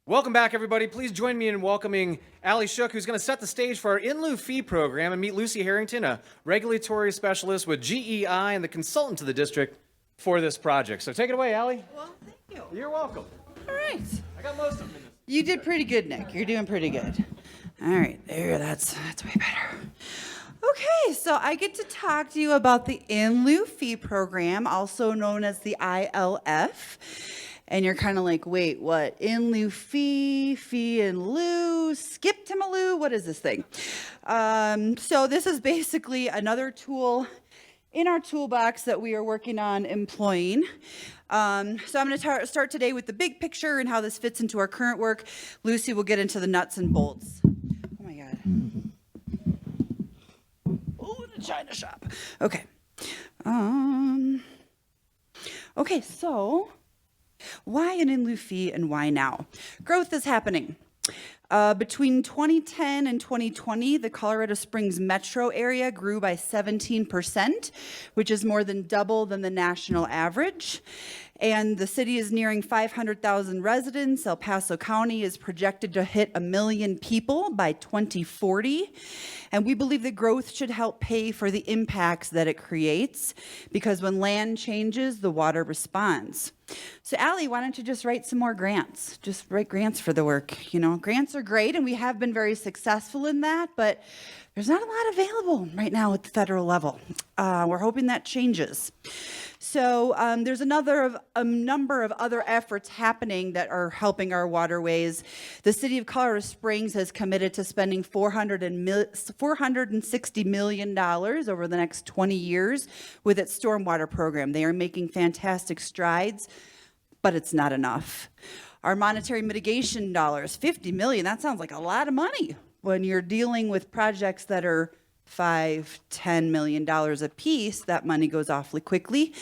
Welcome back, everybody. Please join me in welcoming Allie Shook, who's going to set the stage for our In Lieu fee program, and meet Lucy Harrington, a regulatory specialist with GEI and the consultant to the district for this project. So take it away, Allie. Well, thank you. You're welcome. All right. I got most of them in this. You did pretty good, Nick. You're doing pretty good. All right, there. That's way better. Okay, so I get to talk to you about the In Lieu fee program, also known as the ILF. And you're kind of like, wait, what? In lieu fee in lieu, skip to Malou, what is this thing? So this is basically another tool in our toolbox that we are working on employing. So I'm going to start today with the big picture and how this fits into our current work. Lucy will get into the nuts and bolts. Oh my God. Oh, the China shop. Okay. Okay, so why an in lieu fee and why now? Growth is happening. Between 2010 and 2020, the Colorado Springs metro area grew by 17%, which is more than double than the national average. And the city is nearing 500,000 residents. El Paso County is projected to hit 1 million people by 2040. And we believe that growth should help pay for the impacts that it creates, because when land changes, the water responds. So Allie, why don't you just write some more grants? Just write grants for the work. You know, grants are great, and we have been very successful in that, but there's not a lot available right now at the federal level. We're hoping that changes. So there's a number of other efforts happening that are helping our waterways. The city of Colorado Springs has committed to spending $460 million over the next 20 years with its stormwater program. They are making fantastic strides, but it's not enough. Our monetary mitigation dollars, $50 million, that sounds like a lot of money when you're dealing with projects that are $5, $10 million a piece. That money goes awfully quickly,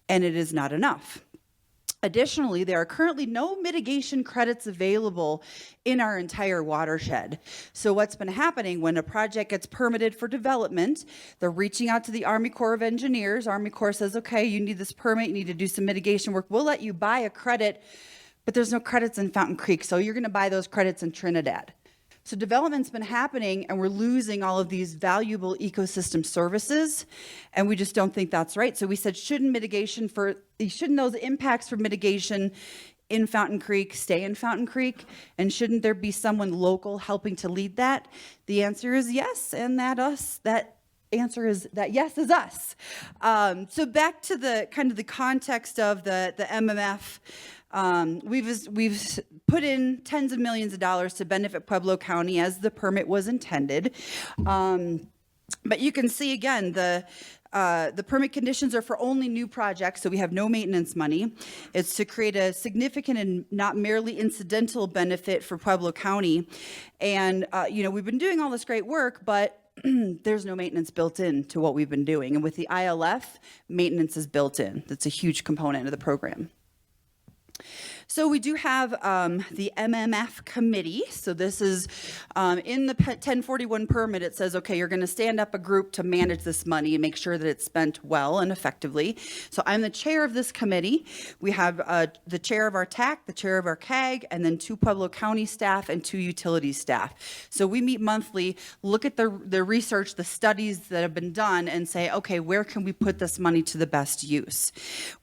and it is not enough. Additionally, there are currently no mitigation credits available in our entire watershed. So what's been happening when a project gets permitted for development, they're reaching out to the Army Corps of Engineers. Army Corps says, okay, you need this permit, you need to do some mitigation work. We'll let you buy a credit, but there's no credits in Fountain Creek, so you're gonna buy those credits in Trinidad. So development's been happening, and we're losing all of these valuable ecosystem services, and we just don't think that's right. So we said, shouldn't those impacts for mitigation in Fountain Creek stay in Fountain Creek? And shouldn't there be someone local helping to lead that? The answer is yes, and that answer is that yes is us. So back to the kind of the context of the MMF. We've put in tens of millions of dollars to benefit Pueblo County as the permit was intended. But you can see again, the permit conditions are for only new projects, so we have no maintenance money. It's to create a significant and not merely incidental benefit for Pueblo County. And, we've been doing all this great work, but there's no maintenance built in to what we've been doing. And with the ILF, maintenance is built in. That's a huge component of the program. So we do have the MMF committee. So this is in the 1041 permit. It says, okay, you're going to stand up a group to manage this money and make sure that it's spent well and effectively. So I'm the chair of this committee. We have the chair of our TAC, the chair of our CAG, and then 2 Pueblo County staff and 2 utility staff. So we meet monthly, look at the research, the studies that have been done, and say, okay, where can we put this money to the best use?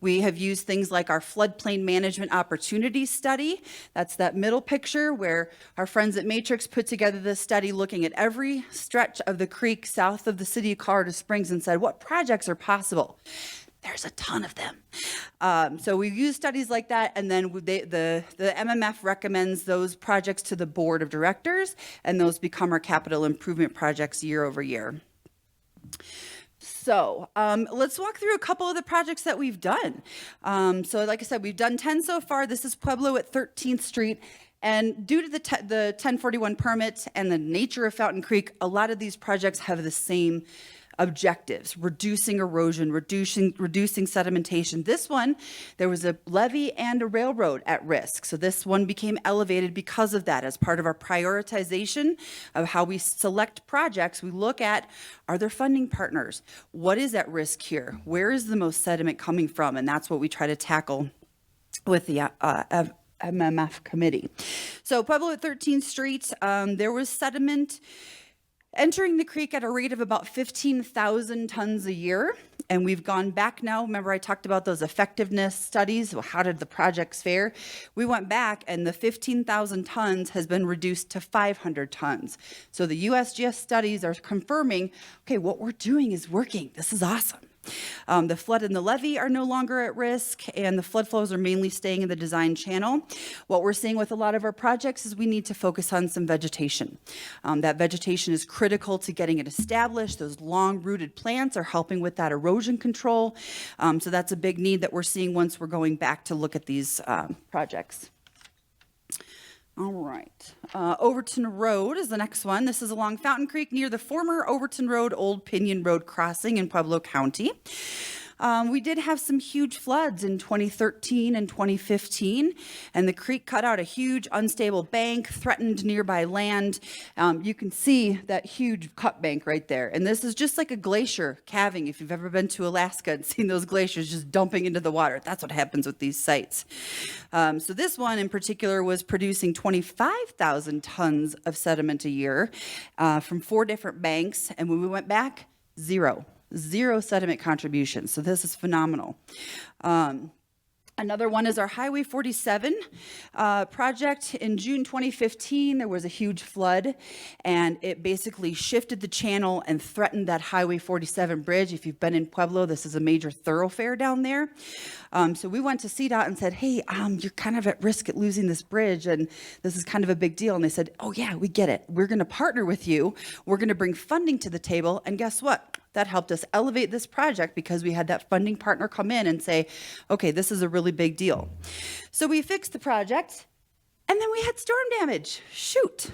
We have used things like our floodplain management opportunity study. That's that middle picture where our friends at Matrix put together this study looking at every stretch of the creek south of the city of Colorado Springs and said, what projects are possible? There's a ton of them. So we use studies like that, and then the MMF recommends those projects to the board of directors, and those become our capital improvement projects year over year. So let's walk through a couple of the projects that we've done. So like I said, we've done 10 so far. This is Pueblo at 13th Street. And due to the 1041 permit and the nature of Fountain Creek, a lot of these projects have the same objectives: reducing erosion, reducing sedimentation. This one, there was a levee and a railroad at risk. So this one became elevated because of that. As part of our prioritization of how we select projects, we look at, are there funding partners? What is at risk here? Where is the most sediment coming from? And that's what we try to tackle with the MMF committee. So Pueblo at 13th Street, there was sediment entering the creek at a rate of about 15,000 tons a year. And we've gone back now. Remember, I talked about those effectiveness studies. Well, how did the projects fare? We went back, and the 15,000 tons has been reduced to 500 tons. So the USGS studies are confirming, okay, what we're doing is working. This is awesome. The flood and the levee are no longer at risk, and the flood flows are mainly staying in the design channel. What we're seeing with a lot of our projects is we need to focus on some vegetation. That vegetation is critical to getting it established. Those long-rooted plants are helping with that erosion control. So that's a big need that we're seeing once we're going back to look at these projects. All right. Overton Road is the next one. This is along Fountain Creek near the former Overton Road, Old Pinion Road crossing in Pueblo County. We did have some huge floods in 2013 and 2015, and the creek cut out a huge unstable bank, threatened nearby land. You can see that huge cut bank right there. And this is just like a glacier calving. If you've ever been to Alaska and seen those glaciers just dumping into the water, that's what happens with these sites. So this one in particular was producing 25,000 tons of sediment a year from 4 different banks. And when we went back, zero sediment contribution. So this is phenomenal. Another one is our Highway 47 project. In June 2015, there was a huge flood, and it basically shifted the channel and threatened that Highway 47 bridge. If you've been in Pueblo, this is a major thoroughfare down there. So we went to CDOT and said, hey, you're kind of at risk at losing this bridge, and this is kind of a big deal. And they said, oh yeah, we get it. We're going to partner with you. We're going to bring funding to the table. And guess what? That helped us elevate this project because we had that funding partner come in and say, okay, this is a really big deal. So we fixed the project, and then we had storm damage. Shoot.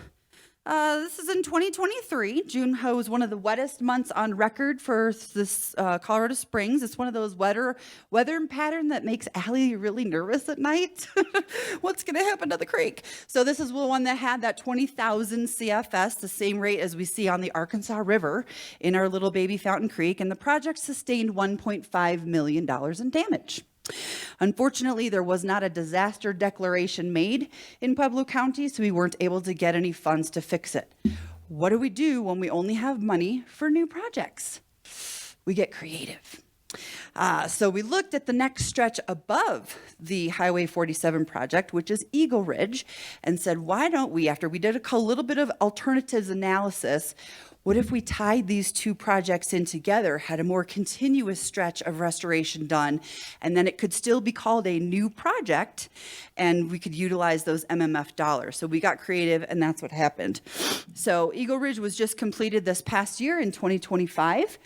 This is in 2023. June was one of the wettest months on record for this Colorado Springs. It's one of those weather pattern that makes Allie really nervous at night. What's going to happen to the creek? So this is the one that had that 20,000 CFS, the same rate as we see on the Arkansas River in our little baby Fountain Creek, and the project sustained $1.5 million in damage. Unfortunately, there was not a disaster declaration made in Pueblo County, so we weren't able to get any funds to fix it. What do we do when we only have money for new projects? We get creative. So we looked at the next stretch above the Highway 47 project, which is Eagle Ridge, and said, why don't we, after we did a little bit of alternatives analysis, what if we tied these two projects in together, had a more continuous stretch of restoration done, and then it could still be called a new project, and we could utilize those MMF dollars. So we got creative, and that's what happened. So Eagle Ridge was just completed this past year in 2025.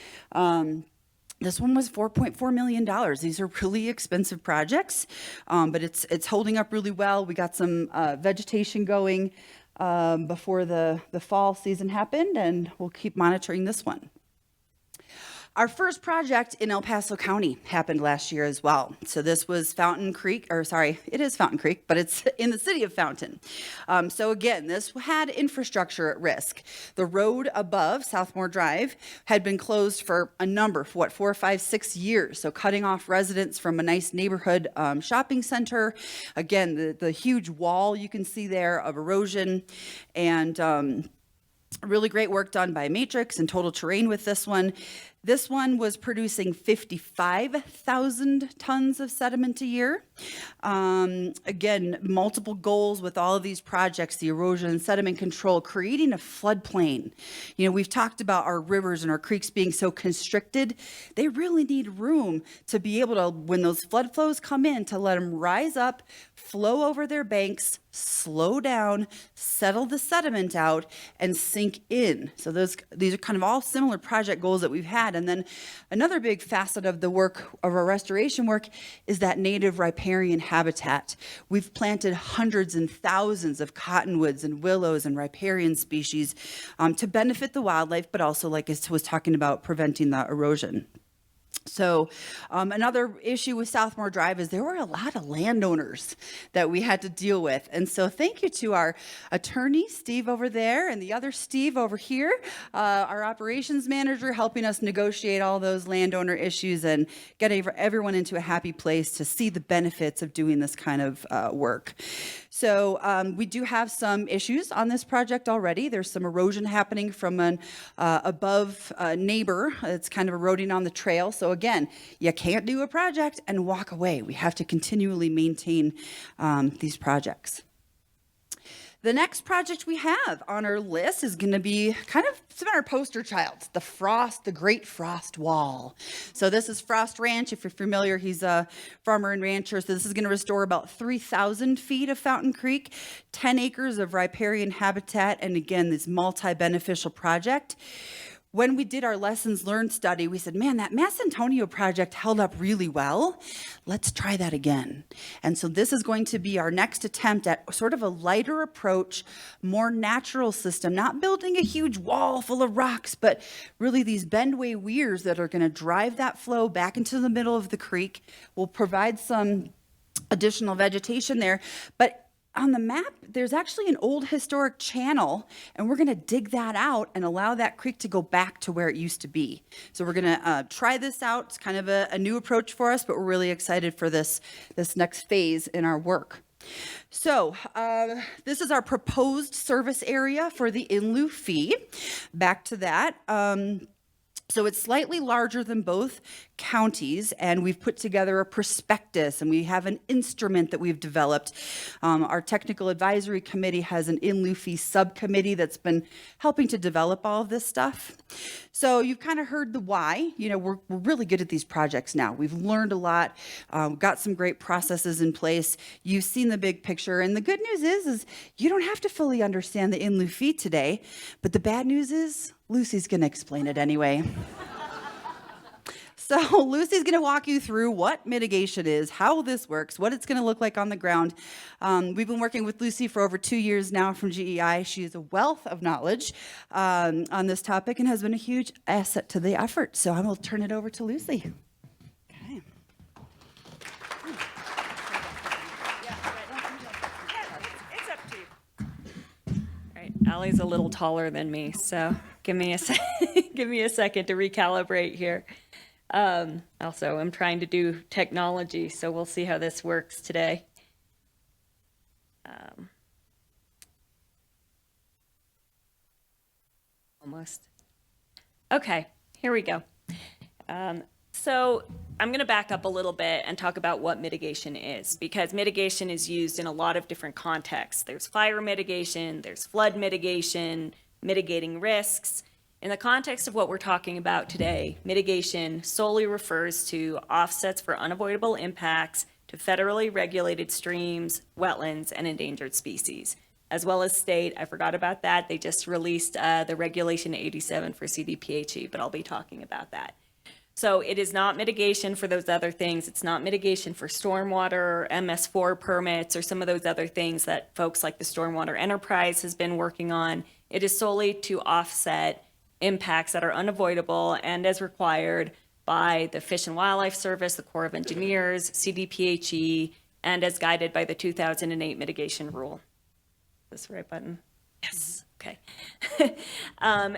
This one was $4.4 million. These are really expensive projects, but it's holding up really well. We got some vegetation going before the fall season happened, and we'll keep monitoring this one. Our first project in El Paso County happened last year as well. So this was Fountain Creek, it is Fountain Creek, but it's in the city of Fountain. So again, this had infrastructure at risk. The road above Southmore Drive had been closed for a number, 4 or 5, 6 years. So cutting off residents from a nice neighborhood shopping center. Again, the huge wall you can see there of erosion, and really great work done by Matrix and Total Terrain with this one. This one was producing 55,000 tons of sediment a year. Again, multiple goals with all of these projects, the erosion and sediment control, creating a floodplain. You know, we've talked about our rivers and our creeks being so constricted. They really need room to be able to, when those flood flows come in, to let them rise up, flow over their banks, slow down, settle the sediment out, and sink in. So these are kind of all similar project goals that we've had. And then another big facet of the work, of our restoration work, is that native riparian habitat. We've planted hundreds and thousands of cottonwoods and willows and riparian species to benefit the wildlife, but also, like I was talking about, preventing the erosion. So another issue with Southmore Drive is there were a lot of landowners that we had to deal with. And so thank you to our attorney, Steve over there, and the other Steve over here, our operations manager, helping us negotiate all those landowner issues and get everyone into a happy place to see the benefits of doing this kind of work. So we do have some issues on this project already. There's some erosion happening from an above neighbor. It's kind of eroding on the trail. So again, you can't do a project and walk away. We have to continually maintain these projects. The next project we have on our list is going to be kind of our poster child, the Great Frost Wall. So this is Frost Ranch. If you're familiar, he's a farmer and rancher. So this is going to restore about 3,000 feet of Fountain Creek, 10 acres of riparian habitat, and again, this multi-beneficial project. When we did our lessons learned study, we said, man, that Mass Antonio project held up really well. Let's try that again. And so this is going to be our next attempt at sort of a lighter approach, more natural system, not building a huge wall full of rocks, but really these bendway weirs that are going to drive that flow back into the middle of the creek. Will provide some additional vegetation there, but on the map, there's actually an old historic channel, and we're going to dig that out and allow that creek to go back to where it used to be. So we're going to try this out. It's kind of a new approach for us, but we're really excited for this next phase in our work. So this is our proposed service area for the in lieu fee. Back to that. So it's slightly larger than both counties, and we've put together a prospectus, and we have an instrument that we've developed. Our technical advisory committee has an in lieu fee subcommittee that's been helping to develop all of this stuff. So you've kind of heard the why. You know, we're really good at these projects now. We've learned a lot, got some great processes in place. You've seen the big picture, and the good news is you don't have to fully understand the in lieu fee today, but the bad news is Lucy's going to explain it anyway. So Lucy's going to walk you through what mitigation is, how this works, what it's going to look like on the ground. We've been working with Lucy for over 2 years now from GEI. She is a wealth of knowledge on this topic and has been a huge asset to the effort. So I'm going to turn it over to Lucy. Okay. It's up to you. All right, Allie's a little taller than me, so give me a second to recalibrate here. Also, I'm trying to do technology, so we'll see how this works today. Almost. Okay, here we go. So I'm going to back up a little bit and talk about what mitigation is, because mitigation is used in a lot of different contexts. There's fire mitigation, there's flood mitigation, mitigating risks. In the context of what we're talking about today, mitigation solely refers to offsets for unavoidable impacts to federally regulated streams, wetlands, and endangered species, as well as state. I forgot about that. They just released the Regulation 87 for CDPHE, but I'll be talking about that. So it is not mitigation for those other things. It's not mitigation for stormwater, MS4 permits, or some of those other things that folks like the Stormwater Enterprise has been working on. It is solely to offset impacts that are unavoidable and as required by the Fish and Wildlife Service, the Corps of Engineers, CDPHE, and as guided by the 2008 mitigation rule. Is this the right button? Yes. Okay.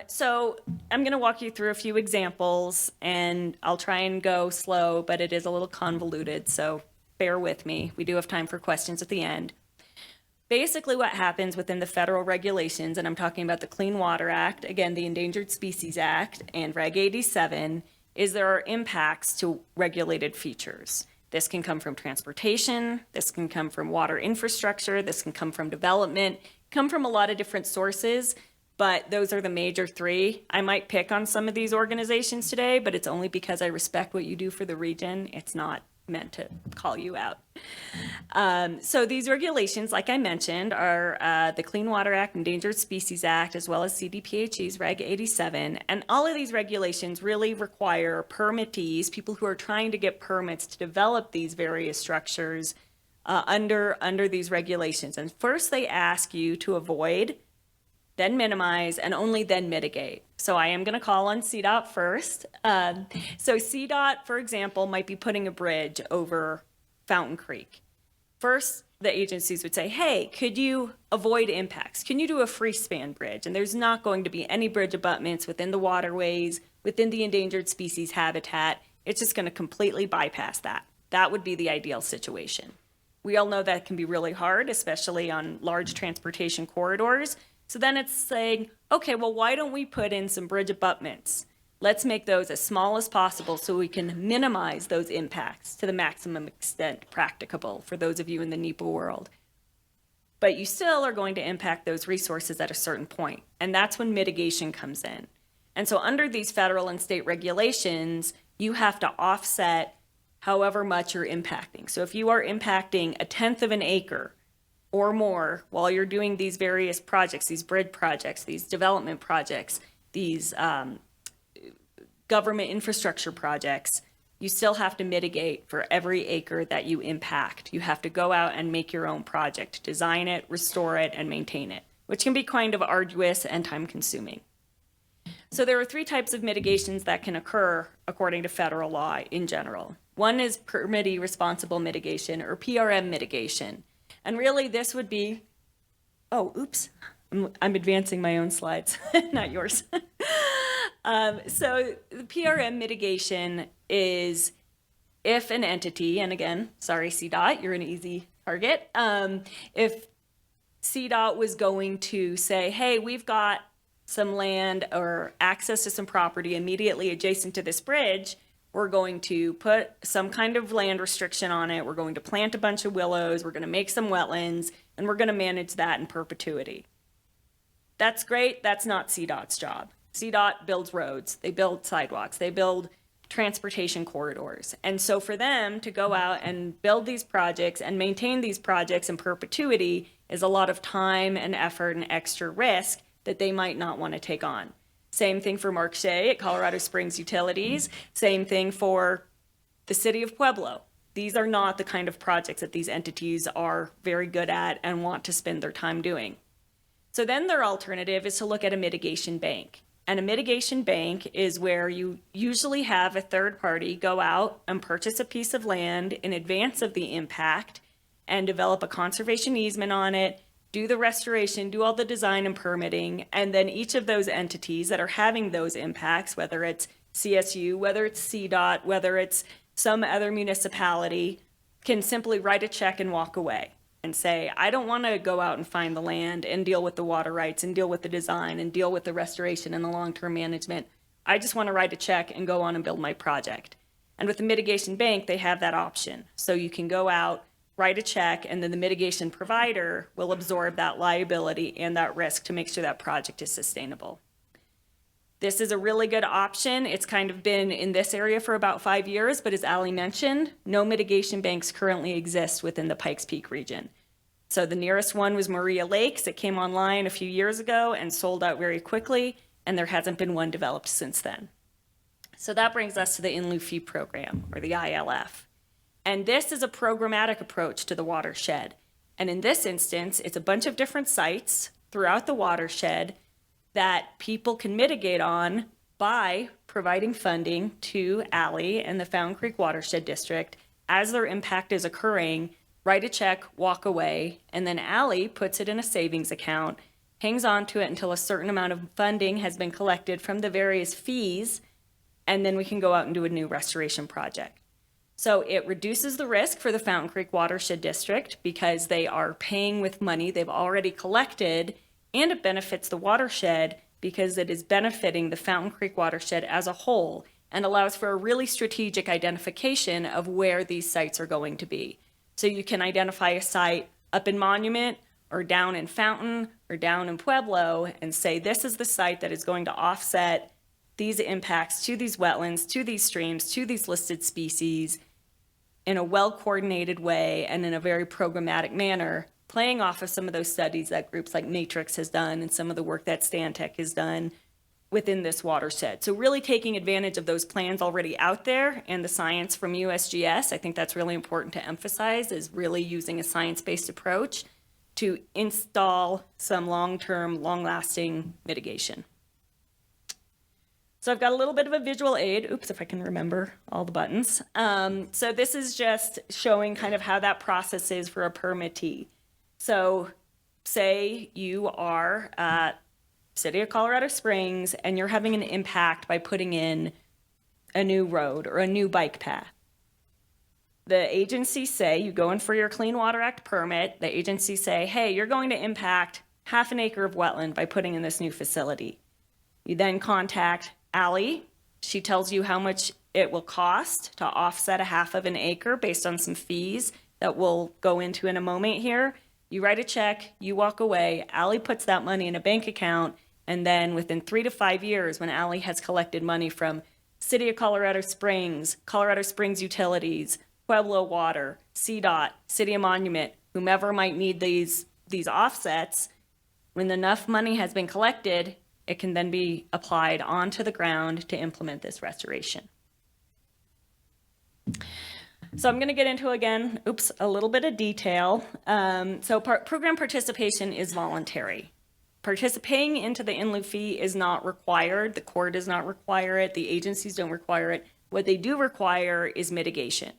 So I'm going to walk you through a few examples, and I'll try and go slow, but it is a little convoluted, so bear with me. We do have time for questions at the end. Basically what happens within the federal regulations, and I'm talking about the Clean Water Act, again, the Endangered Species Act, and Reg 87, is there are impacts to regulated features. This can come from transportation, this can come from water infrastructure, this can come from development, come from a lot of different sources, but those are the major three. I might pick on some of these organizations today, but it's only because I respect what you do for the region. It's not meant to call you out. So these regulations, like I mentioned, are the Clean Water Act, Endangered Species Act, as well as CDPHE's Reg 87. And all of these regulations really require permittees, people who are trying to get permits to develop these various structures under these regulations. And first they ask you to avoid then minimize, and only then mitigate. So I am going to call on CDOT first. So CDOT, for example, might be putting a bridge over Fountain Creek. First, the agencies would say, hey, could you avoid impacts? Can you do a free span bridge? And there's not going to be any bridge abutments within the waterways, within the endangered species habitat. It's just going to completely bypass that. That would be the ideal situation. We all know that can be really hard, especially on large transportation corridors. So then it's saying, okay, well, why don't we put in some bridge abutments? Let's make those as small as possible so we can minimize those impacts to the maximum extent practicable for those of you in the NEPA world. But you still are going to impact those resources at a certain point, and that's when mitigation comes in. And so under these federal and state regulations, you have to offset however much you're impacting. So if you are impacting 1/10 of an acre or more while you're doing these various projects, these bridge projects, these development projects, these government infrastructure projects, you still have to mitigate for every acre that you impact. You have to go out and make your own project, design it, restore it, and maintain it, which can be kind of arduous and time-consuming. So there are 3 types of mitigations that can occur according to federal law in general. One is permittee responsible mitigation, or PRM mitigation. And really this would be, oh, oops, I'm advancing my own slides, not yours. So the PRM mitigation is if an entity, and again, sorry, CDOT, you're an easy target. If CDOT was going to say, hey, we've got some land or access to some property immediately adjacent to this bridge, we're going to put some kind of land restriction on it. We're going to plant a bunch of willows. We're going to make some wetlands, and we're going to manage that in perpetuity. That's great. That's not CDOT's job. CDOT builds roads. They build sidewalks. They build transportation corridors. And so for them to go out and build these projects and maintain these projects in perpetuity is a lot of time and effort and extra risk that they might not want to take on. Same thing for Mark Shea at Colorado Springs Utilities. Same thing for the city of Pueblo. These are not the kind of projects that these entities are very good at and want to spend their time doing. So then their alternative is to look at a mitigation bank. And a mitigation bank is where you usually have a third party go out and purchase a piece of land in advance of the impact and develop a conservation easement on it, do the restoration, do all the design and permitting, and then each of those entities that are having those impacts, whether it's CSU, whether it's CDOT, whether it's some other municipality, can simply write a check and walk away and say, I don't want to go out and find the land and deal with the water rights and deal with the design and deal with the restoration and the long-term management. I just want to write a check and go on and build my project. And with the mitigation bank, they have that option. So you can go out, write a check, and then the mitigation provider will absorb that liability and that risk to make sure that project is sustainable. This is a really good option. It's kind of been in this area for about 5 years, but as Ali mentioned, no mitigation banks currently exist within the Pikes Peak region. So the nearest one was Maria Lakes. It came online a few years ago and sold out very quickly, and there hasn't been one developed since then. So that brings us to the In Lieu Fee program, or the ILF. And this is a programmatic approach to the watershed. And in this instance, it's a bunch of different sites throughout the watershed that people can mitigate on by providing funding to Ali and the Fountain Creek Watershed District as their impact is occurring, write a check, walk away, and then Ali puts it in a savings account, hangs on to it until a certain amount of funding has been collected from the various fees, and then we can go out and do a new restoration project. So it reduces the risk for the Fountain Creek Watershed District because they are paying with money they've already collected, and it benefits the watershed because it is benefiting the Fountain Creek Watershed as a whole and allows for a really strategic identification of where these sites are going to be. So you can identify a site up in Monument or down in Fountain or down in Pueblo and say, this is the site that is going to offset these impacts to these wetlands, to these streams, to these listed species in a well-coordinated way and in a very programmatic manner, playing off of some of those studies that groups like Matrix has done and some of the work that Stantec has done within this watershed. So really taking advantage of those plans already out there and the science from USGS, I think that's really important to emphasize, is really using a science-based approach to install some long-term, long-lasting mitigation. So I've got a little bit of a visual aid. Oops, if I can remember all the buttons. So this is just showing kind of how that process is for a permittee. So say you are at City of Colorado Springs and you're having an impact by putting in a new road or a new bike path. The agencies say, you go in for your Clean Water Act permit, the agencies say, hey, you're going to impact half an acre of wetland by putting in this new facility. You then contact Allie. She tells you how much it will cost to offset a half of an acre based on some fees that we'll go into in a moment here. You write a check, you walk away, Allie puts that money in a bank account, and then within 3 to 5 years, when Allie has collected money from City of Colorado Springs Utilities, Pueblo Water, CDOT, City of Monument, whomever might need these offsets, when enough money has been collected, it can then be applied onto the ground to implement this restoration. So I'm going to get into, again, a little bit of detail. Program participation is voluntary. Participating into the in lieu fee is not required. The Corps does not require it. The agencies don't require it. What they do require is mitigation.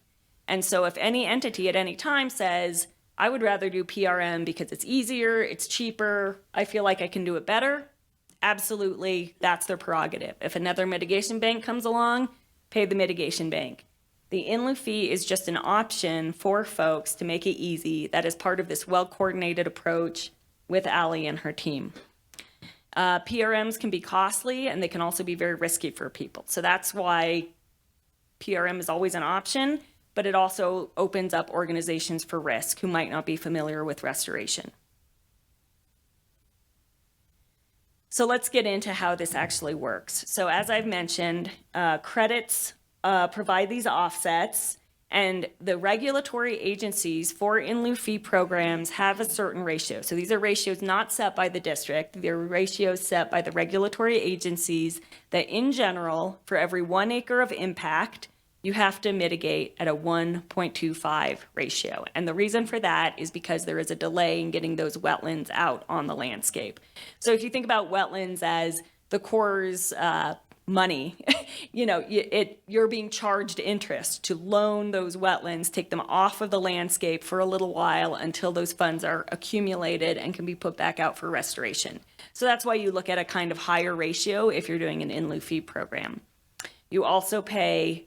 And so if any entity at any time says, I would rather do PRM because it's easier, it's cheaper, I feel like I can do it better, absolutely, that's their prerogative. If another mitigation bank comes along, pay the mitigation bank. The in lieu fee is just an option for folks to make it easy. That is part of this well-coordinated approach with Allie and her team. PRMs can be costly and they can also be very risky for people. So that's why PRM is always an option, but it also opens up organizations for risk who might not be familiar with restoration. So let's get into how this actually works. So as I've mentioned, credits provide these offsets, and the regulatory agencies for in lieu fee programs have a certain ratio. So these are ratios not set by the district. They're ratios set by the regulatory agencies that in general, for every 1 acre of impact, you have to mitigate at a 1.25 ratio. And the reason for that is because there is a delay in getting those wetlands out on the landscape. So if you think about wetlands as the Corps' money, you're being charged interest to loan those wetlands, take them off of the landscape for a little while until those funds are accumulated and can be put back out for restoration. So that's why you look at a kind of higher ratio if you're doing an in lieu fee program. You also pay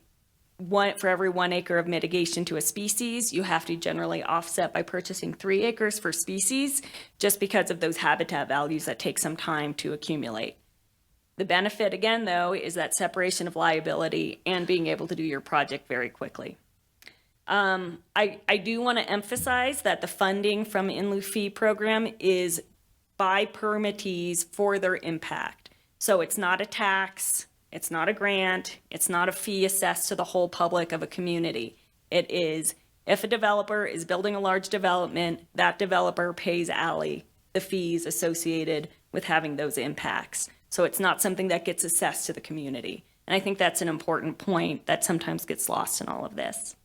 for every 1 acre of mitigation to a species, you have to generally offset by purchasing 3 acres for species, just because of those habitat values that take some time to accumulate. The benefit, again, though, is that separation of liability and being able to do your project very quickly. I do want to emphasize that the funding from in lieu fee program is by permittees for their impact. So it's not a tax, it's not a grant, it's not a fee assessed to the whole public of a community. It is, if a developer is building a large development, that developer pays Allie the fees associated with having those impacts. So it's not something that gets assessed to the community. And I think that's an important point that sometimes gets lost in all of this.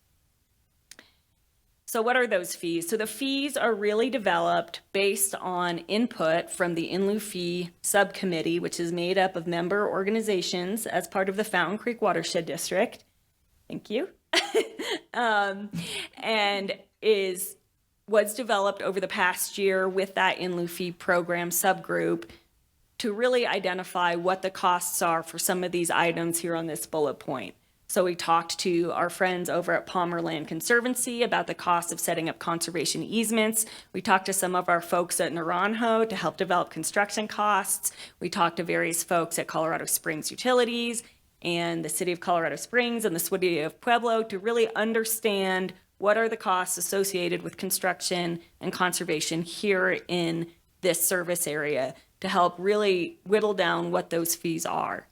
So what are those fees? So the fees are really developed based on input from the in lieu fee subcommittee, which is made up of member organizations as part of the Fountain Creek Watershed District. Thank you. And was developed over the past year with that in lieu fee program subgroup to really identify what the costs are for some of these items here on this bullet point. So we talked to our friends over at Palmer Land Conservancy about the cost of setting up conservation easements. We talked to some of our folks at Naranjo to help develop construction costs. We talked to various folks at Colorado Springs Utilities and the City of Colorado Springs and the City of Pueblo to really understand what are the costs associated with construction and conservation here in this service area to help really whittle down what those fees are.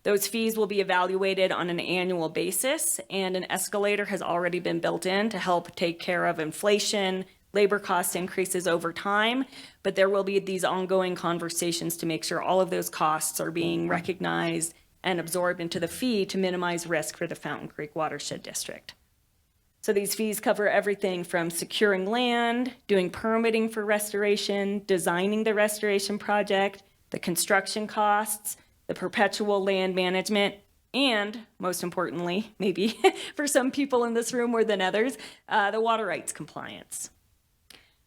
Those fees will be evaluated on an annual basis, and an escalator has already been built in to help take care of inflation, labor cost increases over time, but there will be these ongoing conversations to make sure all of those costs are being recognized and absorbed into the fee to minimize risk for the Fountain Creek Watershed District. So these fees cover everything from securing land, doing permitting for restoration, designing the restoration project, the construction costs, the perpetual land management, and most importantly, maybe for some people in this room more than others, the water rights compliance.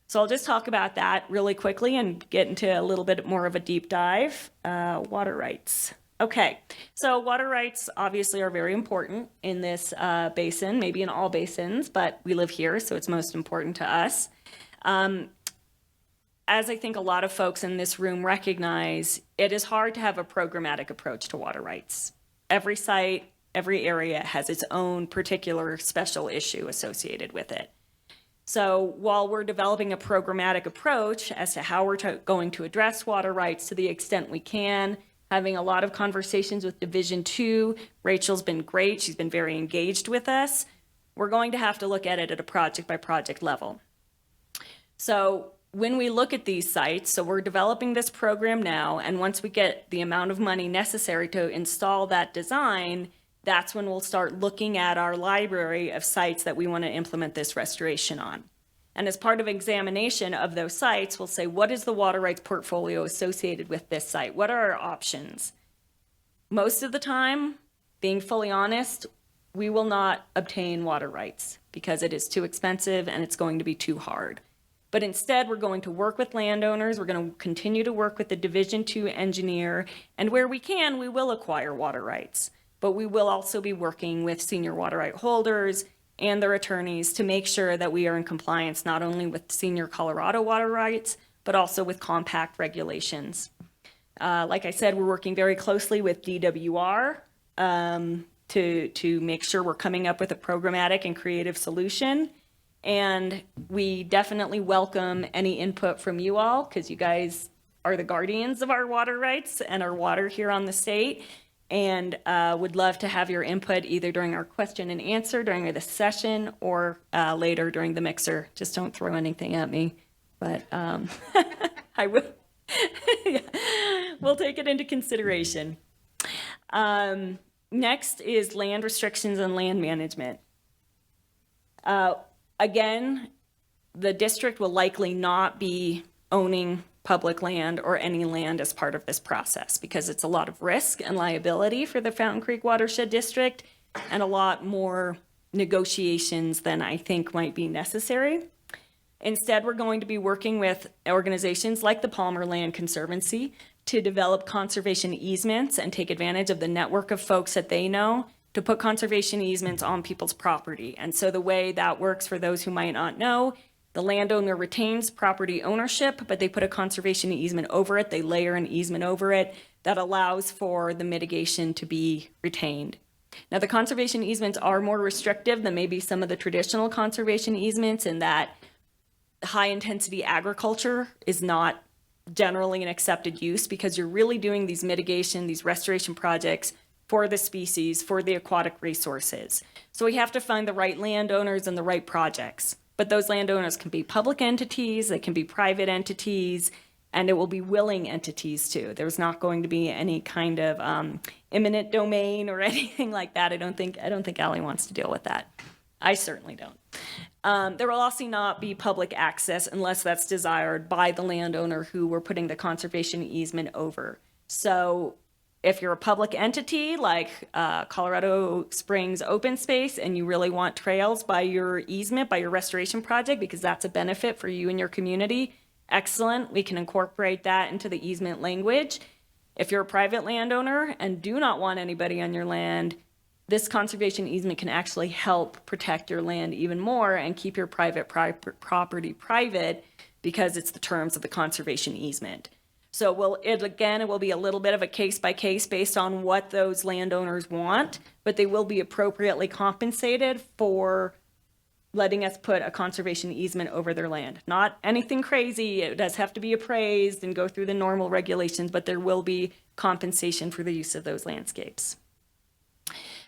So I'll just talk about that really quickly and get into a little bit more of a deep dive. Water rights. Okay, so water rights obviously are very important in this basin, maybe in all basins, but we live here, so it's most important to us. As I think a lot of folks in this room recognize, it is hard to have a programmatic approach to water rights. Every site, every area has its own particular special issue associated with it. So while we're developing a programmatic approach as to how we're going to address water rights to the extent we can, having a lot of conversations with Division 2, Rachel's been great, she's been very engaged with us, we're going to have to look at it at a project by project level. So when we look at these sites, so we're developing this program now, and once we get the amount of money necessary to install that design, that's when we'll start looking at our library of sites that we want to implement this restoration on. And as part of examination of those sites, we'll say, what is the water rights portfolio associated with this site? What are our options? Most of the time, being fully honest, we will not obtain water rights because it is too expensive and it's going to be too hard. But instead, we're going to work with landowners, we're going to continue to work with the Division 2 engineer, and where we can, we will acquire water rights. But we will also be working with senior water right holders and their attorneys to make sure that we are in compliance not only with senior Colorado water rights, but also with compact regulations. Like I said, we're working very closely with DWR to make sure we're coming up with a programmatic and creative solution. And we definitely welcome any input from you all, because you guys are the guardians of our water rights and our water here on the state. And would love to have your input either during our question and answer during the session or later during the mixer. Just don't throw anything at me, but I will. Yeah. We'll take it into consideration. Next is land restrictions and land management. Again, the district will likely not be owning public land or any land as part of this process because it's a lot of risk and liability for the Fountain Creek Watershed District and a lot more negotiations than I think might be necessary. Instead, we're going to be working with organizations like the Palmer Land Conservancy to develop conservation easements and take advantage of the network of folks that they know to put conservation easements on people's property. And so the way that works, for those who might not know, the landowner retains property ownership, but they put a conservation easement over it. They layer an easement over it that allows for the mitigation to be retained. Now, the conservation easements are more restrictive than maybe some of the traditional conservation easements in that high-intensity agriculture is not generally an accepted use because you're really doing these mitigation, these restoration projects for the species, for the aquatic resources. So we have to find the right landowners and the right projects. But those landowners can be public entities, they can be private entities, and it will be willing entities too. There's not going to be any kind of eminent domain or anything like that. I don't think Allie wants to deal with that. I certainly don't. There will also not be public access unless that's desired by the landowner who we're putting the conservation easement over. So if you're a public entity like Colorado Springs Open Space and you really want trails by your easement, by your restoration project, because that's a benefit for you and your community, excellent. We can incorporate that into the easement language. If you're a private landowner and do not want anybody on your land, this conservation easement can actually help protect your land even more and keep your private property private because it's the terms of the conservation easement. So it will be a little bit of a case by case based on what those landowners want, but they will be appropriately compensated for letting us put a conservation easement over their land. Not anything crazy. It does have to be appraised and go through the normal regulations, but there will be compensation for the use of those landscapes.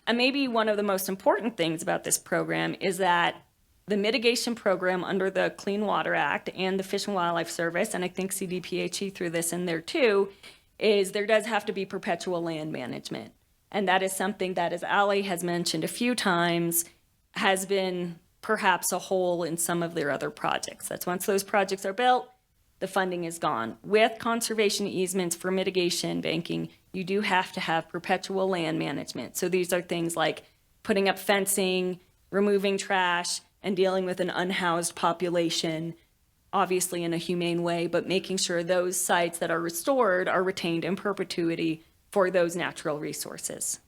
And maybe one of the most important things about this program is that the mitigation program under the Clean Water Act and the Fish and Wildlife Service, and I think CDPHE threw this in there too, is there does have to be perpetual land management. And that is something that, as Allie has mentioned a few times, has been perhaps a hole in some of their other projects. That's once those projects are built, the funding is gone. With conservation easements for mitigation banking, you do have to have perpetual land management. So these are things like putting up fencing, removing trash, and dealing with an unhoused population, obviously in a humane way, but making sure those sites that are restored are retained in perpetuity for those natural resources.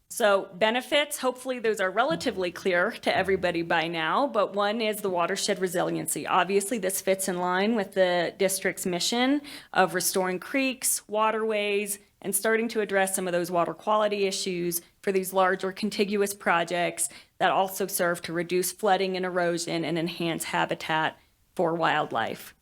So benefits, hopefully those are relatively clear to everybody by now, but one is the watershed resiliency. Obviously, this fits in line with the district's mission of restoring creeks, waterways, and starting to address some of those water quality issues for these larger contiguous projects that also serve to reduce flooding and erosion and enhance habitat for wildlife.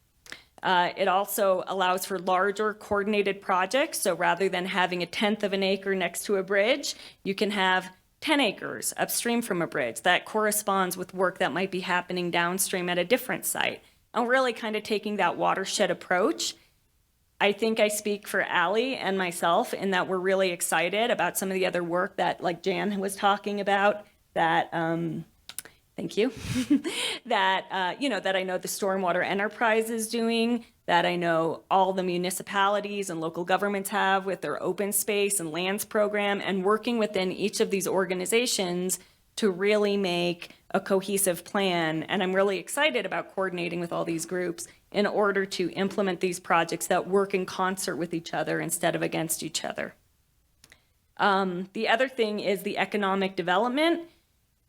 It also allows for larger coordinated projects. So rather than having 1/10 of an acre next to a bridge, you can have 10 acres upstream from a bridge. That corresponds with work that might be happening downstream at a different site. And really kind of taking that watershed approach. I think I speak for Allie and myself in that we're really excited about some of the other work that, like Jan was talking about, that thank you. That, that I know the Stormwater Enterprise is doing, that I know all the municipalities and local governments have with their open space and lands program, and working within each of these organizations to really make a cohesive plan. And I'm really excited about coordinating with all these groups in order to implement these projects that work in concert with each other instead of against each other. The other thing is the economic development.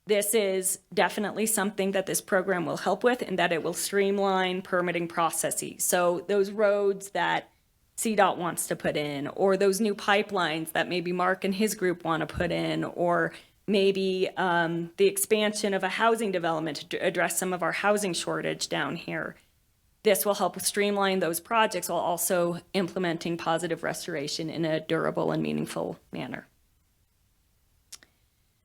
This is definitely something that this program will help with, in that it will streamline permitting processes. So those roads that CDOT wants to put in, or those new pipelines that maybe Mark and his group want to put in, or maybe the expansion of a housing development to address some of our housing shortage down here. This will help streamline those projects while also implementing positive restoration in a durable and meaningful manner.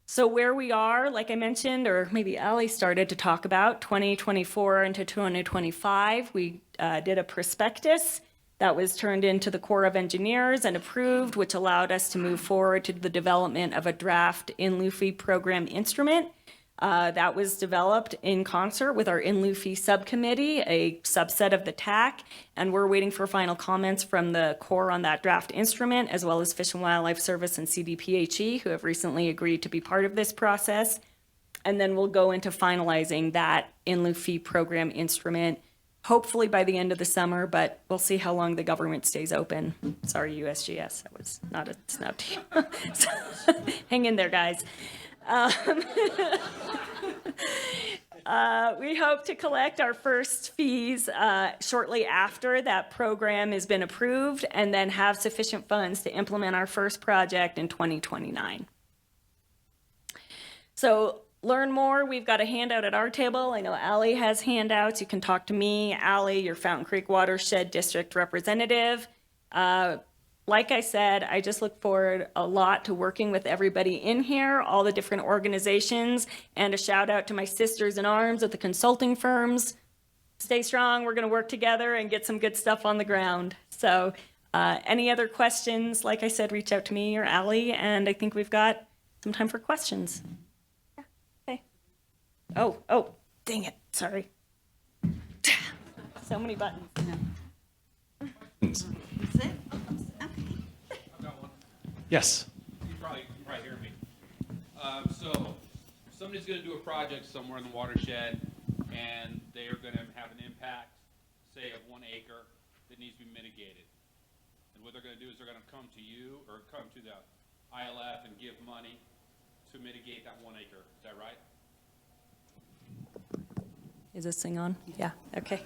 So where we are, like I mentioned, or maybe Allie started to talk about, 2024 into 2025, we did a prospectus that was turned into the Corps of Engineers and approved, which allowed us to move forward to the development of a draft in lieu fee program instrument. That was developed in concert with our in lieu fee subcommittee, a subset of the TAC, and we're waiting for final comments from the Corps on that draft instrument, as well as Fish and Wildlife Service and CDPHE, who have recently agreed to be part of this process. And then we'll go into finalizing that in lieu fee program instrument, hopefully by the end of the summer, but we'll see how long the government stays open. Sorry, USGS, that was not a snub to you. So, hang in there, guys. We hope to collect our first fees shortly after that program has been approved, and then have sufficient funds to implement our first project in 2029. So learn more. We've got a handout at our table. I know Allie has handouts. You can talk to me, Allie, your Fountain Creek Watershed District representative. Like I said, I just look forward a lot to working with everybody in here, all the different organizations, and a shout out to my sisters in arms at the consulting firms. Stay strong. We're going to work together and get some good stuff on the ground. So any other questions, like I said, reach out to me or Allie, and I think we've got some time for questions. Yeah. Okay. Oh, dang it. Sorry. So many buttons. Yes. You probably hear me. So somebody's going to do a project somewhere in the watershed, and they are going to have an impact, say, of 1 acre that needs to be mitigated. And what they're going to do is they're going to come to you or come to the ILF and give money to mitigate that 1 acre. Is that right? Is this thing on? Yeah, okay.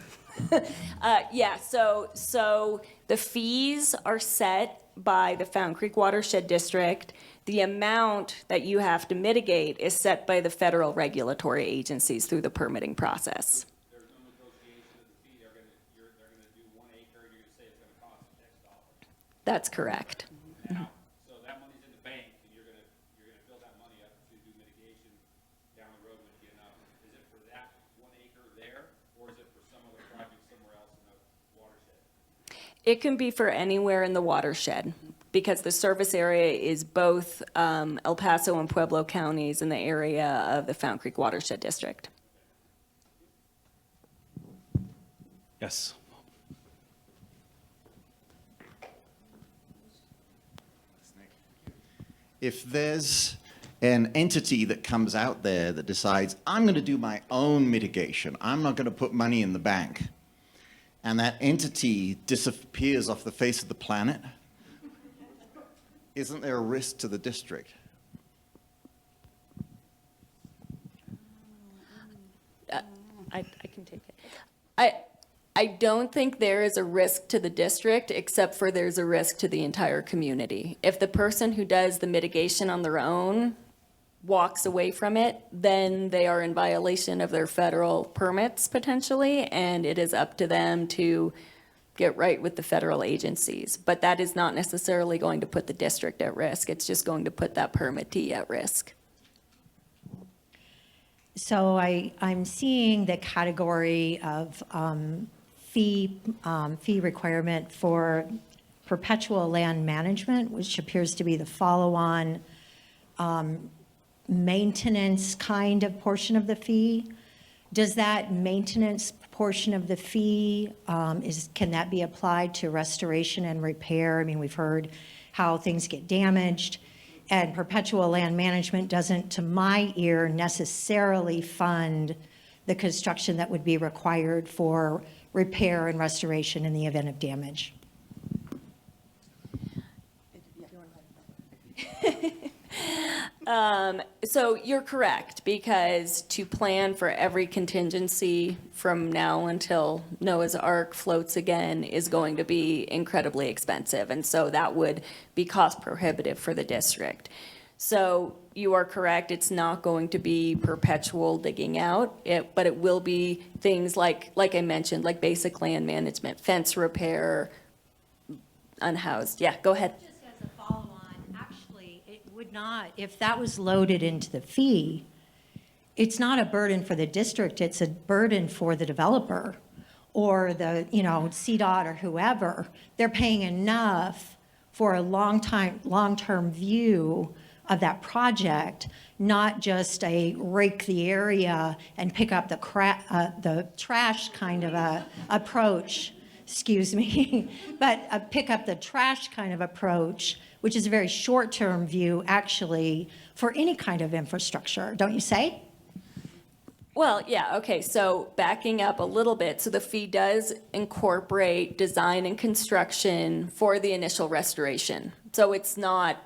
Yeah, so the fees are set by the Fountain Creek Watershed District. The amount that you have to mitigate is set by the federal regulatory agencies through the permitting process. There's no negotiation of the fee. They're going to do 1 acre, and you're going to say it's going to cost X dollars. That's correct. Now, so that money's in the bank, and you're going to build that money up to do mitigation down the road when you get enough. Is it for that 1 acre there, or is it for some other project somewhere else in the watershed? It can be for anywhere in the watershed. because the service area is both El Paso and Pueblo counties in the area of the Fountain Creek Watershed District. Yes. If there's an entity that comes out there that decides, I'm going to do my own mitigation, I'm not going to put money in the bank, and that entity disappears off the face of the planet, isn't there a risk to the district? I can take it. I don't think there is a risk to the district, except for there's a risk to the entire community. If the person who does the mitigation on their own walks away from it, then they are in violation of their federal permits potentially, and it is up to them to get right with the federal agencies. But that is not necessarily going to put the district at risk. It's just going to put that permittee at risk. So I'm seeing the category of fee requirement for perpetual land management, which appears to be the follow-on maintenance kind of portion of the fee. Does that maintenance portion of the fee, can that be applied to restoration and repair? I mean, we've heard how things get damaged. And perpetual land management doesn't, to my ear, necessarily fund the construction that would be required for repair and restoration in the event of damage. So you're correct, because to plan for every contingency from now until Noah's Ark floats again is going to be incredibly expensive. And so that would be cost prohibitive for the district. So you are correct, it's not going to be perpetual digging out, but it will be things like I mentioned, like basic land management, fence repair, unhoused. Yeah, go ahead. Just as a follow-on, actually, it would not, if that was loaded into the fee, it's not a burden for the district, it's a burden for the developer or the, CDOT or whoever. They're paying enough for a long-term view of that project, not just a rake the area and pick up the trash kind of a approach, excuse me, but pick up the trash kind of approach, which is a very short-term view, actually, for any kind of infrastructure, don't you say? Well, yeah, okay, so backing up a little bit, so the fee does incorporate design and construction for the initial restoration. So it's not,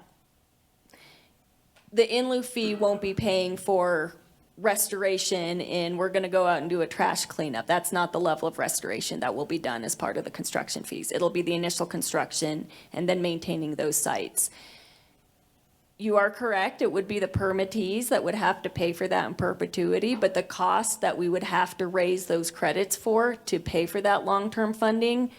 the in lieu fee won't be paying for restoration and we're gonna go out and do a trash cleanup. That's not the level of restoration that will be done as part of the construction fees. It'll be the initial construction and then maintaining those sites. You are correct, it would be the permittees that would have to pay for that in perpetuity, but the cost that we would have to raise those credits for to pay for that long-term funding,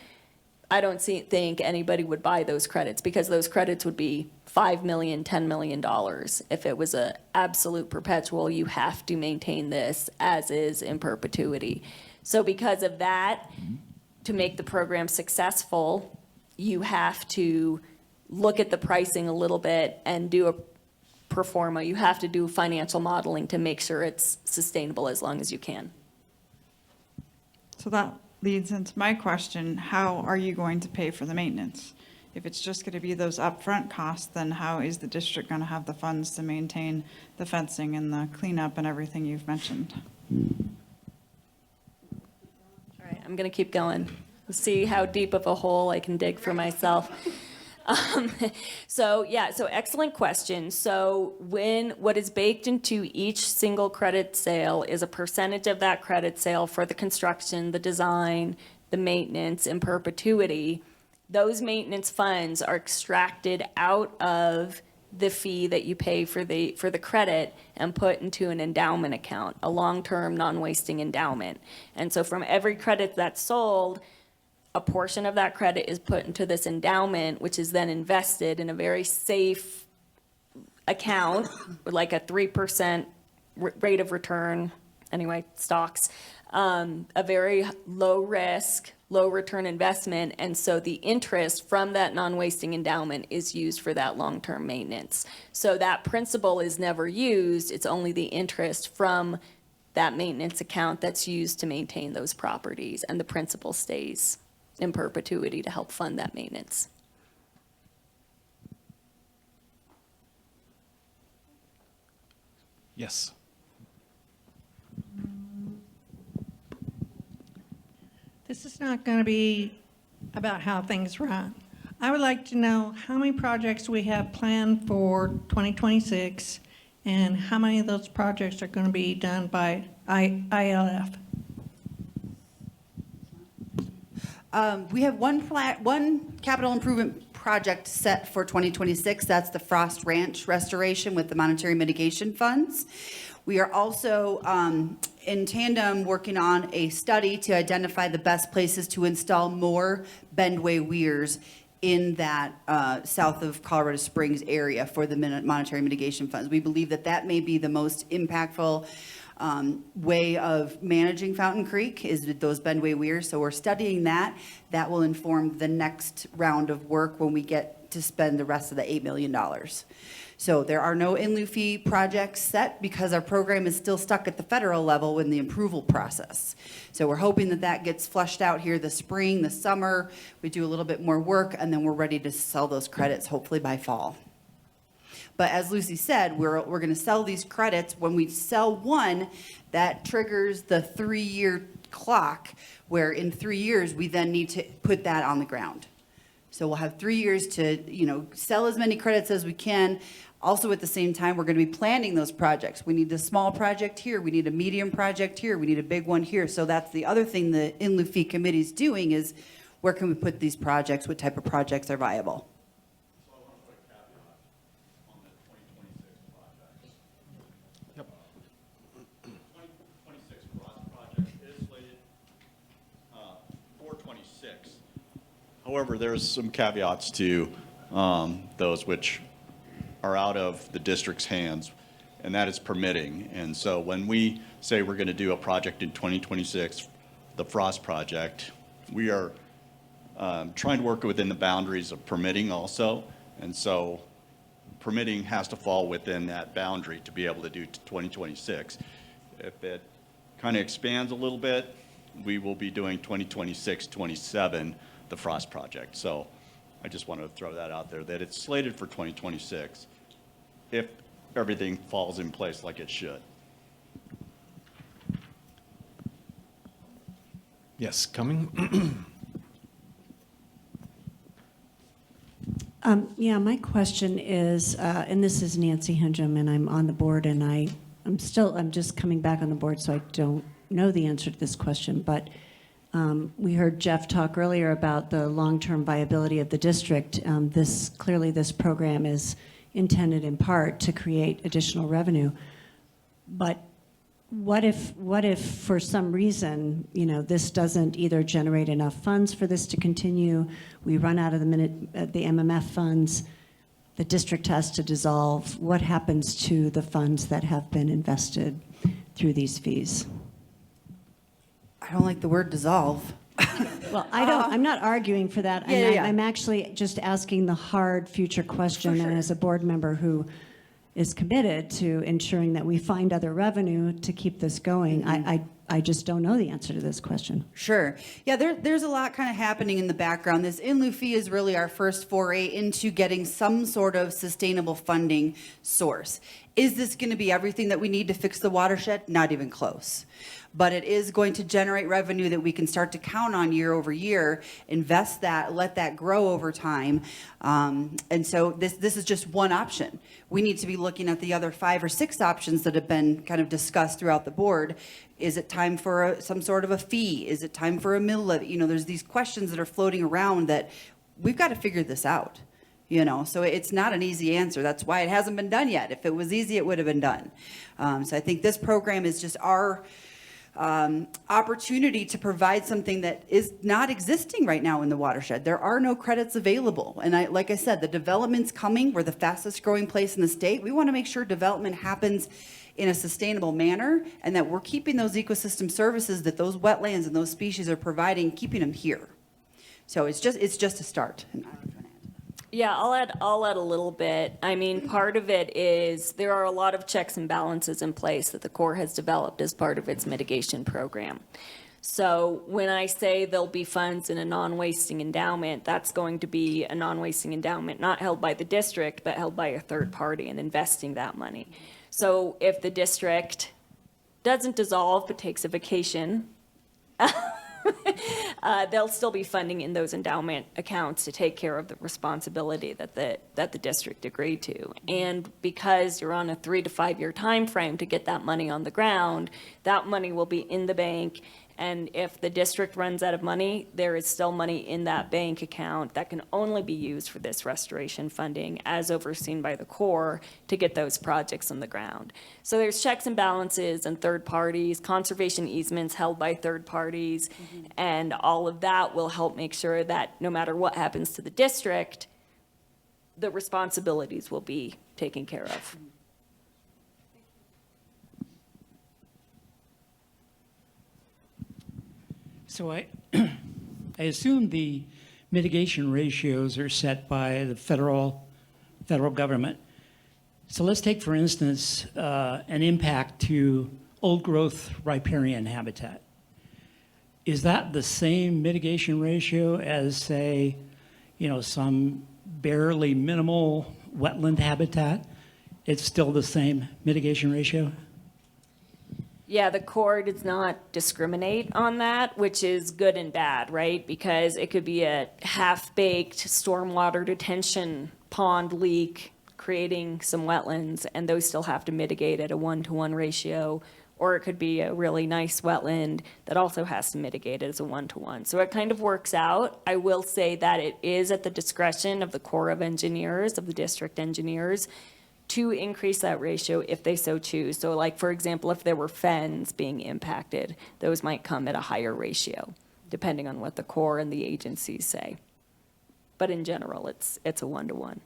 I don't think anybody would buy those credits, because those credits would be $5 million, $10 million. If it was an absolute perpetual, you have to maintain this as is in perpetuity. So because of that, to make the program successful, you have to look at the pricing a little bit and do a pro forma. You have to do financial modeling to make sure it's sustainable as long as you can. So that leads into my question, how are you going to pay for the maintenance? If it's just going to be those upfront costs, then how is the district going to have the funds to maintain the fencing and the cleanup and everything you've mentioned? All right, I'm gonna keep going. See how deep of a hole I can dig for myself. So excellent question. So what is baked into each single credit sale is a percentage of that credit sale for the construction, the design, the maintenance, and perpetuity. Those maintenance funds are extracted out of the fee that you pay for the credit and put into an endowment account, a long-term non-wasting endowment. And so from every credit that's sold, a portion of that credit is put into this endowment, which is then invested in a very safe account with like a 3% rate of return, anyway, stocks, a very low risk, low return investment, and so the interest from that non-wasting endowment is used for that long-term maintenance. So that principal is never used, it's only the interest from that maintenance account that's used to maintain those properties, and the principal stays in perpetuity to help fund that maintenance. Yes. This is not going to be about how things run. I would like to know how many projects we have planned for 2026 and how many of those projects are going to be done by ILF. We have one capital improvement project set for 2026. That's the Frost Ranch restoration with the monetary mitigation funds. We are also in tandem working on a study to identify the best places to install more bendway weirs in that south of Colorado Springs area for the monetary mitigation funds. We believe that that may be the most impactful way of managing Fountain Creek is with those bendway weirs. So we're studying that. That will inform the next round of work when we get to spend the rest of the $8 million. So there are no in lieu fee projects set because our program is still stuck at the federal level in the approval process. So we're hoping that that gets flushed out here this spring, the summer. We do a little bit more work, and then we're ready to sell those credits hopefully by fall. But as Lucy said, we're going to sell these credits. When we sell one, that triggers the 3-year clock, where in 3 years we then need to put that on the ground. So we'll have 3 years to, sell as many credits as we can. Also, at the same time, we're going to be planning those projects. We need a small project here. We need a medium project here. We need a big one here. So that's the other thing the in lieu fee committee is doing is where can we put these projects? What type of projects are viable? So I want to put a caveat on the 2026 projects. Yep. 2026 project is slated for 26. However, there's some caveats to those which are out of the district's hands, and that is permitting. And so when we say we're going to do a project in 2026, the Frost project, we are trying to work within the boundaries of permitting also. And so permitting has to fall within that boundary to be able to do 2026. If it kind of expands a little bit, we will be doing 2026, 27, the Frost project. So I just want to throw that out there, that it's slated for 2026 if everything falls in place like it should. Yes, coming. Yeah, my question is, and this is Nancy Hendrum, and I'm on the board, and I'm just coming back on the board, so I don't know the answer to this question, but we heard Jeff talk earlier about the long-term viability of the district. Clearly this program is intended in part to create additional revenue. But what if for some reason, this doesn't either generate enough funds for this to continue, we run out of the MMF funds, the district has to dissolve, what happens to the funds that have been invested through these fees? I don't like the word dissolve. Well, I'm not arguing for that. Yeah. I'm actually just asking the hard future question, For sure. and as a board member who is committed to ensuring that we find other revenue to keep this going, I just don't know the answer to this question. Sure. Yeah, there's a lot kind of happening in the background. This in lieu fee is really our first foray into getting some sort of sustainable funding source. Is this going to be everything that we need to fix the watershed? Not even close. But it is going to generate revenue that we can start to count on year over year, invest that, let that grow over time. And so this is just one option. We need to be looking at the other 5 or 6 options that have been kind of discussed throughout the board. Is it time for some sort of a fee? Is it time for a mill levy? There's these questions that are floating around that we've got to figure this out. So it's not an easy answer. That's why it hasn't been done yet. If it was easy, it would have been done. So I think this program is just our opportunity to provide something that is not existing right now in the watershed. There are no credits available. And like I said, the development's coming. We're the fastest growing place in the state. We want to make sure development happens in a sustainable manner and that we're keeping those ecosystem services that those wetlands and those species are providing, keeping them here. So it's just a start. And I don't know if you want to add to that. Yeah, I'll add a little bit. I mean, part of it is there are a lot of checks and balances in place that the Corps has developed as part of its mitigation program. So when I say there'll be funds in a non-wasting endowment, that's going to be a non-wasting endowment, not held by the district, but held by a third party and investing that money. So if the district doesn't dissolve but takes a vacation, they'll still be funding in those endowment accounts to take care of the responsibility that the district agreed to. And because you're on a 3 to 5 year time frame to get that money on the ground, that money will be in the bank. And if the district runs out of money, there is still money in that bank account that can only be used for this restoration funding as overseen by the Corps to get those projects on the ground. So there's checks and balances and third parties, conservation easements held by third parties, and all of that will help make sure that no matter what happens to the district, the responsibilities will be taken care of. So I assume the mitigation ratios are set by the federal government. So let's take, for instance, an impact to old growth riparian habitat. Is that the same mitigation ratio as, say, some barely minimal wetland habitat? It's still the same mitigation ratio? Yeah, the Corps does not discriminate on that, which is good and bad, right? Because it could be a half-baked stormwater detention pond leak creating some wetlands, and those still have to mitigate at a 1-to-1 ratio. Or it could be a really nice wetland that also has to mitigate it as a 1-to-1. So it kind of works out. I will say that it is at the discretion of the Corps of Engineers, of the district engineers, to increase that ratio if they so choose. So like, for example, if there were fens being impacted, those might come at a higher ratio, depending on what the Corps and the agencies say. But in general, it's a 1-to-1.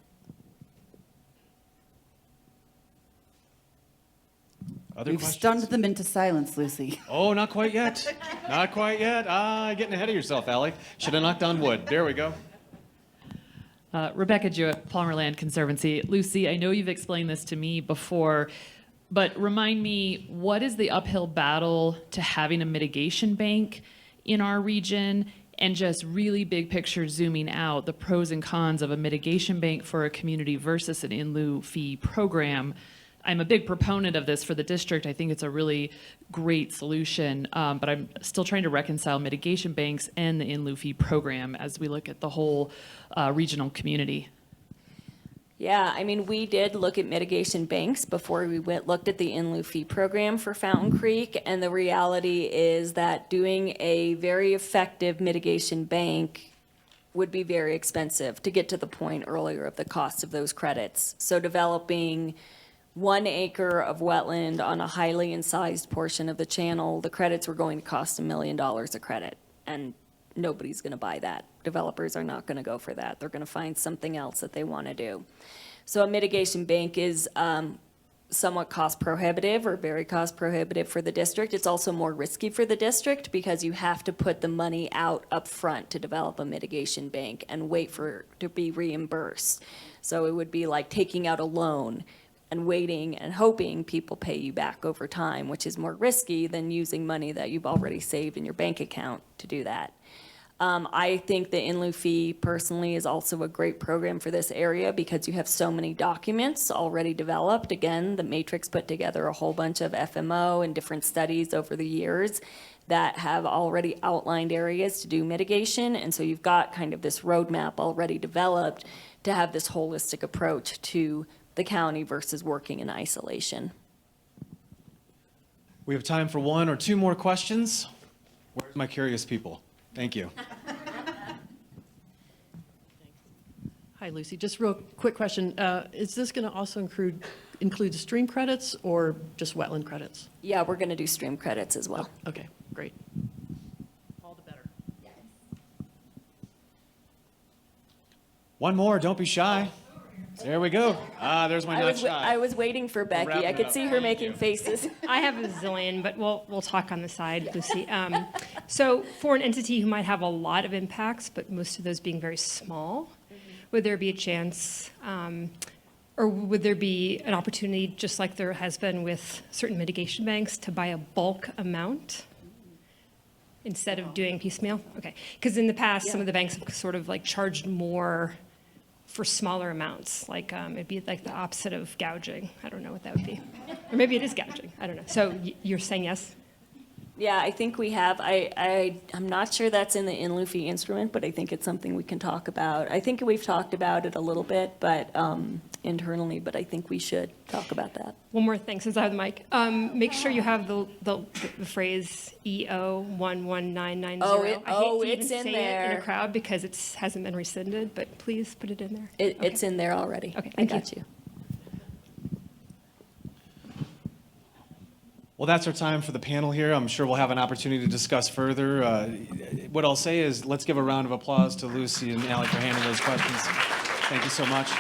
Other We've questions? stunned them into silence, Lucy. Oh, not quite yet. Not quite yet. Getting ahead of yourself, Allie. Should have knocked on wood. There we go. Rebecca Jewett, Palmer Land Conservancy. Lucy, I know you've explained this to me before, but remind me, what is the uphill battle to having a mitigation bank in our region? And just really big picture zooming out, the pros and cons of a mitigation bank for a community versus an in lieu fee program. I'm a big proponent of this for the district. I think it's a really great solution, but I'm still trying to reconcile mitigation banks and the in lieu fee program as we look at the whole regional community. Yeah, I mean, we did look at mitigation banks before we looked at the in lieu fee program for Fountain Creek, and the reality is that doing a very effective mitigation bank would be very expensive to get to the point earlier of the cost of those credits. So developing 1 acre of wetland on a highly incised portion of the channel, the credits were going to cost $1 million a credit, and nobody's going to buy that. Developers are not going to go for that. They're going to find something else that they want to do. So a mitigation bank is somewhat cost prohibitive or very cost prohibitive for the district. It's also more risky for the district because you have to put the money out up front to develop a mitigation bank and wait for it to be reimbursed. So it would be like taking out a loan and waiting and hoping people pay you back over time, which is more risky than using money that you've already saved in your bank account to do that. I think the in lieu fee personally is also a great program for this area because you have so many documents already developed. Again, the Matrix put together a whole bunch of FMO and different studies over the years that have already outlined areas to do mitigation. And so you've got kind of this roadmap already developed to have this holistic approach to the county versus working in isolation. We have time for 1 or 2 more questions. Where's my curious people? Thank you. Hi, Lucy. Just real quick question. Is this going to also include stream credits or just wetland credits? Yeah, we're going to do stream credits as well. Okay, great. All the better. One more, don't be shy. There we go. Ah, there's my not I shy. was waiting for Becky. wrapping I it could up. see her making faces. I have a zillion, but we'll talk on the side, Lucy. So for an entity who might have a lot of impacts, but most of those being very small, would there be a chance, or would there be an opportunity, just like there has been with certain mitigation banks, to buy a bulk amount instead of doing piecemeal? Okay, because in the past, some of the banks have sort of like charged more for smaller amounts, like it'd be like the opposite of gouging. I don't know what that would be. Or maybe it is gouging, I don't know. So you're saying yes? Yeah, I think we have. I'm not sure that's in the in lieu fee instrument, but I think it's something we can talk about. I think we've talked about it a little bit, but internally, but I think we should talk about that. One more thing, since I have the mic. Make sure you have the phrase EO 11990. Oh, I hate to it's even in say it in there. a crowd because it hasn't been rescinded, but please put it in there. It's in there already. Okay, I thank you. got you. Well, that's our time for the panel here. I'm sure we'll have an opportunity to discuss further. What I'll say is let's give a round of applause to Lucy and Allie for handling those questions. Thank you so much.